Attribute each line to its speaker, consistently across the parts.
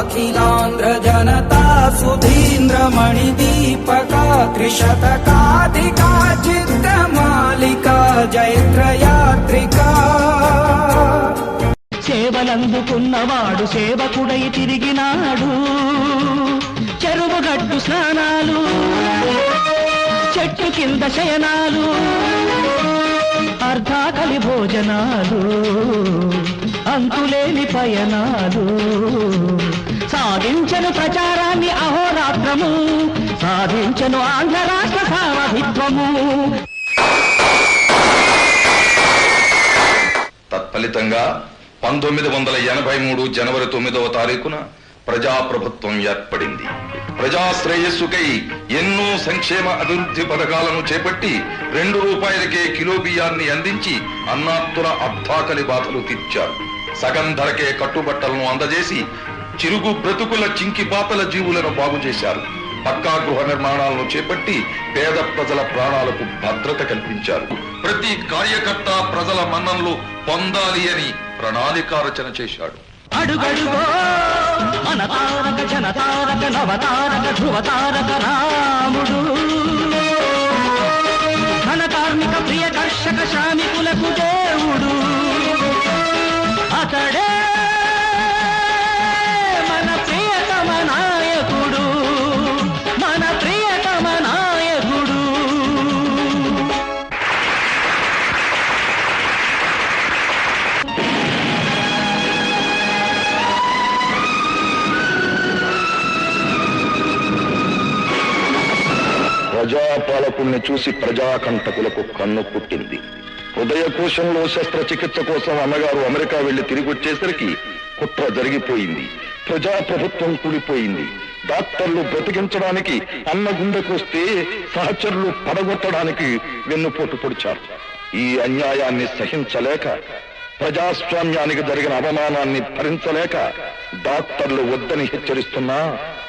Speaker 1: अखिलांध्र जनता सुधींद्र मणिदीपका त्रिशतकाधिका चित्रमालिका जैत्रयात्रिका
Speaker 2: సేవలందుకున్నవాడు సేవకుడై తిరిగినాడు. చెరువుగట్టు స్నానాలు, చెట్టు కింద శయనాలు, అర్ధాకలి భోజనాలు, అంతులేని పయనాలు. సాధించను ప్రచారాన్ని అహోరాత్రము, సాధించను ఆంధ్ర రాష్ట్ర సారథిత్వము.
Speaker 3: తత్ఫలితంగా 1983 జనవరి 9వ తారీఖున ప్రజాప్రభుత్వం ఏర్పడింది. ప్రజా శ్రేయస్సుకై ఎన్నో సంక్షేమ అభివృద్ధి పథకాలను చేపట్టి ₹2కే కిలో బియ్యాన్ని అందించి అన్నార్తుల అర్ధాకలి బాధలు తీర్చారు. సగం ధరకే కట్టుబట్టలను అందజేసి చిరుగు బ్రతుకుల చింకిపాతల జీవులను బాగు చేశారు. పక్కా గృహ నిర్మాణాలను చేపట్టి పేద ప్రజల ప్రాణాలకు భద్రత కల్పించారు. ప్రతి కార్యకర్త ప్రజల మన్ననలు పొందాలి అని ప్రణాళిక రచన చేశాడు.
Speaker 2: అడుగడుగో మన తారక జనతారక నవతారక ధ్రువతారక రాముడు, మన కార్మిక ప్రియ కర్షక శ్రామికులకు దేవుడు. అతడే మన ప్రియతమ నాయకుడు, మన ప్రియతమ నాయకుడు.
Speaker 3: ప్రజాపాలకుల్ని చూసి ప్రజాకంటకులకు కన్ను పుట్టింది. హృదయకోశంలో శస్త్రచికిత్స కోసం అన్నగారు అమెరికా వెళ్లి తిరిగి వచ్చేసరికి కుట్ర జరిగిపోయింది. ప్రజాప్రభుత్వం కూలిపోయింది. డాక్టర్లు బ్రతికించడానికి అన్న గుండెకొస్తే సహచరులు పడగొట్టడానికి వెన్నుపోటు పొడిచారు. ఈ అన్యాయాన్ని సహించలేక, ప్రజాస్వామ్యానికి జరిగిన అవమానాన్ని భరించలేక డాక్టర్లు వద్దని హెచ్చరిస్తున్నా,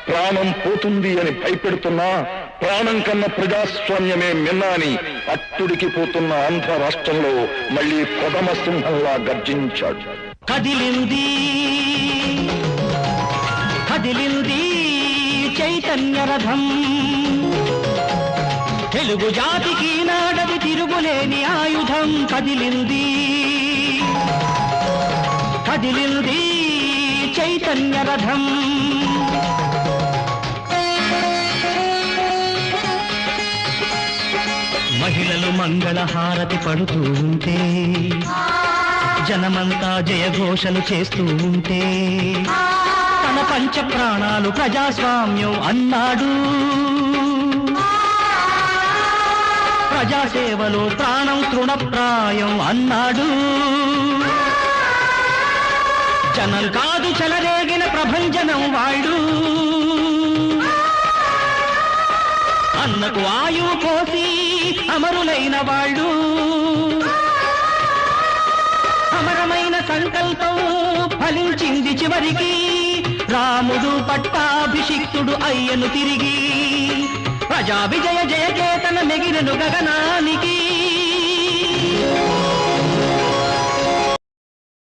Speaker 3: ప్రాణం పోతుంది అని భయపెడుతున్నా, ప్రాణం కన్నా ప్రజాస్వామ్యమే మిన్నా అని అట్టుడికి పోతున్న ఆంధ్ర రాష్ట్రంలో మళ్లీ కొదమ సింహంలా గర్జించాడు.
Speaker 2: కదిలింది కదిలింది చైతన్య రథం, తెలుగు జాతికి నాడది తిరుగులేని ఆయుధం. కదిలింది కదిలింది చైతన్య రథం. మహిళలు మంగళహారతి పడుతూ ఉంటే, జనమంతా జయఘోషలు చేస్తూ ఉంటే, తన పంచ ప్రాణాలు ప్రజాస్వామ్యం అన్నాడు. ప్రజాసేవలో ప్రాణం తృణప్రాయం అన్నాడు. జనం కాదు చెలరేగిన ప్రభంజనం వాడు, అన్నకు ఆయువు పోసి అమరులైన వాళ్ళు. అమరమైన సంకల్పం ఫలించింది చివరికి, రాముడు పట్టాభిషిక్తుడు అయ్యను తిరిగి. ప్రజా విజయ జయకేతన మెగిరెను గగనానికి.